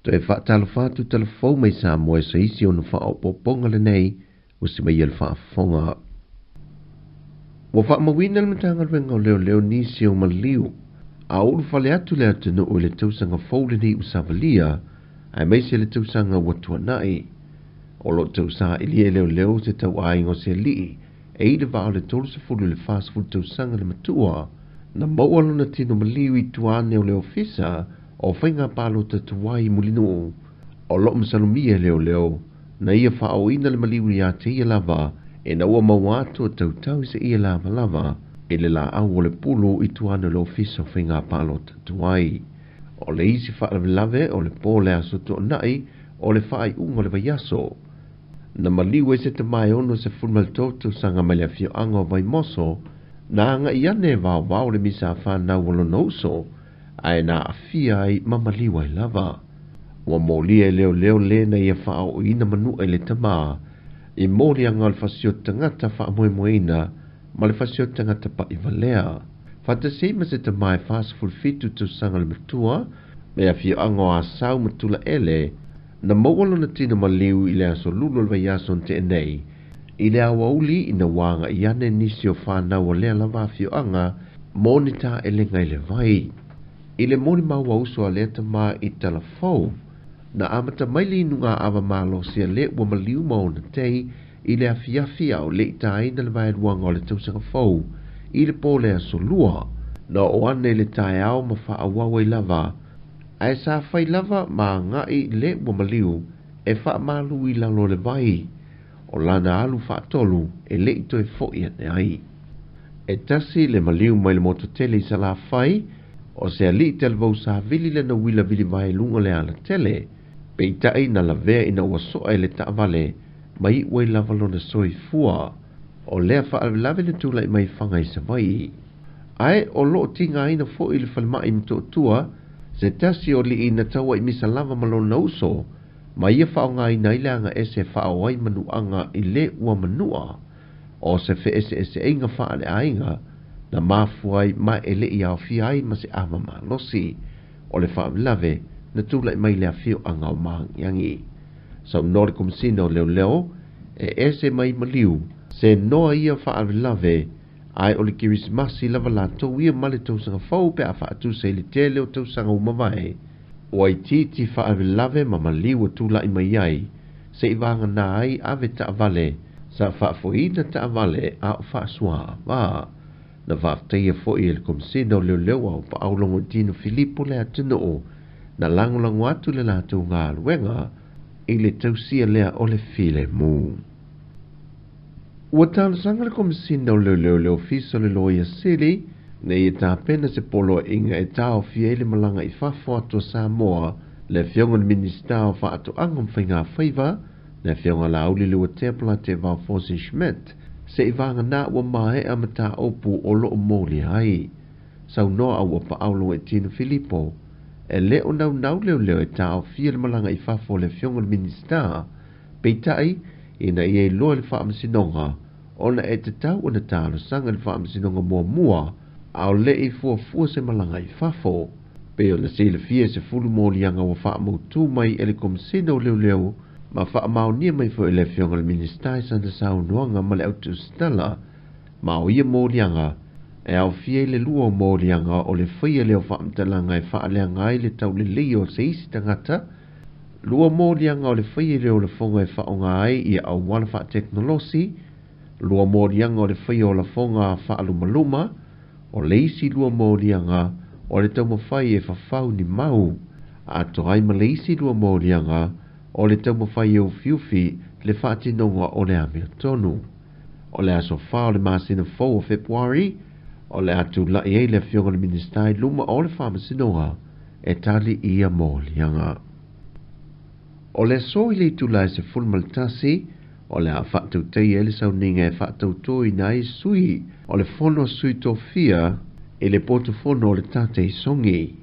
To e whaatalofa telefou mai sa moe sa isi onu whaopoponga le nei, o si mai el whaafonga. Wa whaamawina le matanga renga o leo nisi o maliu, a ulu whale atu le atunu o le tausanga fōle ni usavalia, ai mai se le tausanga watua nai. O lo tausa ili e leo se tau aingo se lii, e ide vao le tolu se fulu le fast food tausanga le matua, na maualo na tino maliu i tuane o le ofisa, o whainga palo ta tuwai mulino, o lo msalumia leo, na ia whao ina le maliu i a te ia lava, e na ua mawatu o tautau se ia lava, e le la au o le pulu i tuane le ofisa o whainga palo ta tuwai. O le isi whaalave o le pōle aso to nai, o le whaai unga le vaiaso. Na maliu e se te mai ono se fulmal tōtu sanga mai le fio anga vai moso, na anga iane vao le misa whanau walo nouso, ai na afia ai mamaliu ai lava. Wa molia leo le na ia whao ina manu e le tama, i mori anga le fasio tangata wha moemoeina, ma le fasio tangata pa i valea. Fata seima se te mai fast food fitu tu sanga le matua, me a fio anga o asau matula ele, na mawalo na tina maliu i le aso lulo le vaiaso te enei, i le awa uli i na wanga i ane nisi o whanau o lea lava fio anga, monita e le ngai le vai. I le moni maua uso a lea tama i talafou, na amata maili nunga awa malo si a le ua maliu maona tei, i le afiafia o le itai na le vai ruanga o le tausanga fou, i le pōle aso lua, na o ane le tai au ma wha awawa i lava, ai sa fai lava ma ngai le ua maliu, e wha malu i lalo le vai, o lana alu wha tolu, e le ito e fo i ane ai. E tasi le maliu mai le moto tele i sa la fai, o se ali tel vau sa vili le na wila vili vai lunga le ala tele, pe itai na la vea ina ua soa e le ta vale, mai ua i lava lona soi fua, o lea wha alvelave le tula i mai whanga i sa vai. Ai o loo tinga ina fo i le whalmai mto tua, se tasi o li ina taua i misa lava malona uso, ma ia whao ngā ina i leanga ese whao ai manu anga i le ua manua, o se fe ese inga wha le ainga, na mafuai ma ele i au fiai ma se ama ma losi, o le wha lave na tula i mai lea fio anga o maangiangi. Sau nore kumsino leo, e ese mai maliu, se noa ia wha lave, ai o le kirismasi lava la tau ia male tausanga fau pe a wha atu se li tele o tausanga umawai, o ai titi wha lave ma maliu o tula i mai ai, se i vanga na ai ave ta vale, sa wha foina ta vale a o wha sua va. Na whaftaia fo i el komsino leo au pa aulongo dino Filipo le atino o, na langolango atu le lātou ngā luenga, i le tausia lea o le file mu. Ua tāna sanga le komsino leo fiso le loia sili, ne i tā pena se polo inga e tāo fiele malanga i whafo ato Samoa, le fionga le minister o wha ato angam whainga whaiva, le fionga la uli lua tepla te vau Fosi Schmidt, se i vanga nā ua mahe a mata opu o loo mōli hai. Sau noa au pa aulo e tino Filipo, e leo nau leo e tāo fiele malanga i whafo le fionga le minister, peitai ina i e loa le whaamasinonga, ona e te tau ona tālo sanga le whaamasinonga mua, au le i fua se malanga i whafo, pe o na se le fie se fulu mōli anga wa whaamautu mai e le komsino leo, ma wha mao nia mai fo ele fionga le ministai sa na sao nuanga ma le autu stala, ma o ia mōrianga, e au fie le lua mōrianga o le whaia leo wha amtalanga e wha alea ngai le tau le leo se isi tangata, lua mōrianga o le whaia leo le fonga e wha o ngai i au wana wha teknolosi, lua mōrianga o le whaia o la fonga wha alumaluma, o le isi lua mōrianga o le tau mawhai e whawhau ni mau, a toai ma le isi lua mōrianga, o le tau mawhai o fiufi le whaatinonga o le amea tonu. O le aso whao le masina fau o Februari, o le atu lai e le fionga le ministai luma o le whaamasinonga e tali ia mōlianga. O le soi le tula se fulmaltasi, o le a whaatau tei e le sau ninga e whaatau toi nai sui, o le fono sui tofia e le portofono o le tatei songi.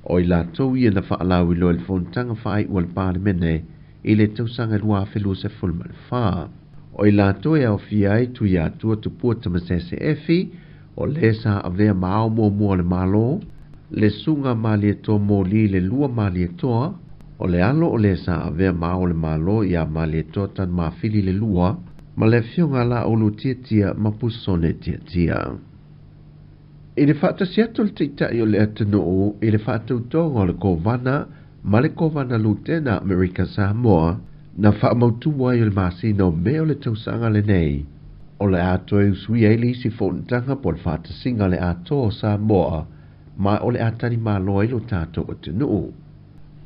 O i la tau ia na whaalau i loa le fontanga whaai ua le pāremene, i le tausanga lua whelu se fulmal wha. O i la toe au fiai tu ia tua tupua tamasese efi, o le sa avea mao mua le malo, le sunga mali e toa mōli le lua mali e toa, O le alo o le sa avea ma o le malo ia ma le totan ma fili le lua, ma le fionga la o lu tia ma pusone tia. I le whata siato le teitai o le atunuu, i le whata utonga o le kovana, ma le kovana lutena Amerika Samoa, na whaamautu wai o le masino me o le tausanga le nei. O le ato e usui e li si whontanga po le whata singa le ato o Samoa, ma o le atani malo ilo tato o tunuu.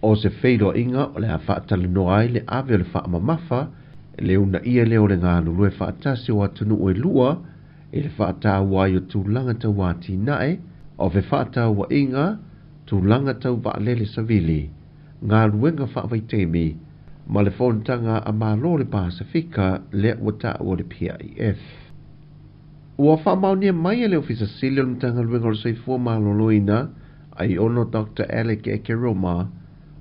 O se feido inga o le a whata le noai le ave o le whaamamafa, le una ia leo le ngā lulue whaatasi o atunuu e lua, e le whaata wai o tūlanga tau wāti nae, o fe whaata wa inga, tūlanga tau waalele savili, ngā luenga whaavaitemi, ma le whontanga a malo le Pasifika le wata o le PIF. Ua whaamaunia mai e leo fisa sili o mtanga luenga o le soifua maloloina, ai ono Dr. Alec Ekeroma,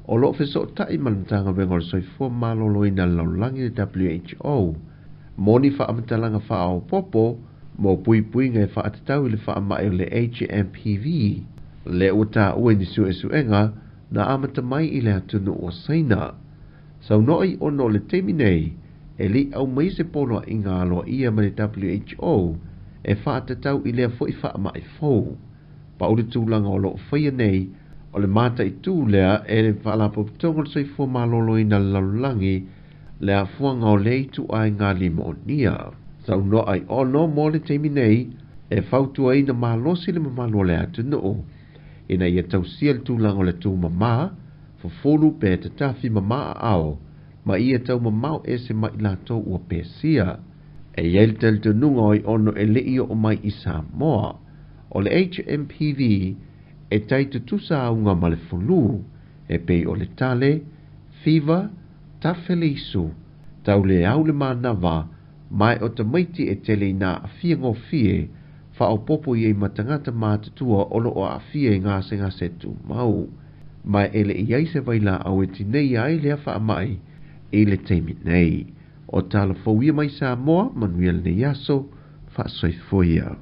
o lo fiso tai malmtanga luenga o le soifua maloloina laulangi le WHO, moni whaametalanga whaao popo, mo pui ngai whaatatau le whaamai o le HMPV, le uta ue ni suenga, na amata mai i le atunu o saina. Sau noi ono le temi nei, e li au mai se polo a inga aloa ia ma le WHO, e whaatatau i lea fo i whaamai fau. Pa ule tūlanga o lo whaia nei, o le mata i tū lea e le whaalapo pitonga le soifua maloloi na laulangi, le a fuanga o le itu ai ngā limonia. Sau no ai ono mo le teimi nei, e fautu ai na malosi le mamalo le atunuu. Ina ia tausia le tūlanga o le tū mama, fofolu pe te tafi mama a ao, ma ia tau mamau e se mai lato ua pesia. E iel tel tununga oi ono e leio o mai i Samoa. O le HMPV, e tai tutusa aunga ma le folu, e pei o le tale, fiva, tafelisu, tau le au le manava, mai o tamaiti e tele na afia ngō fie, wha o popo i e matangata mātutua olo o afia i ngā setu mau. Mai ele i aise vaila au e tinei ai lea wha mai, e le teimi nei. O tala fauia mai Samoa, Manuel Neyaso, wha soifoia.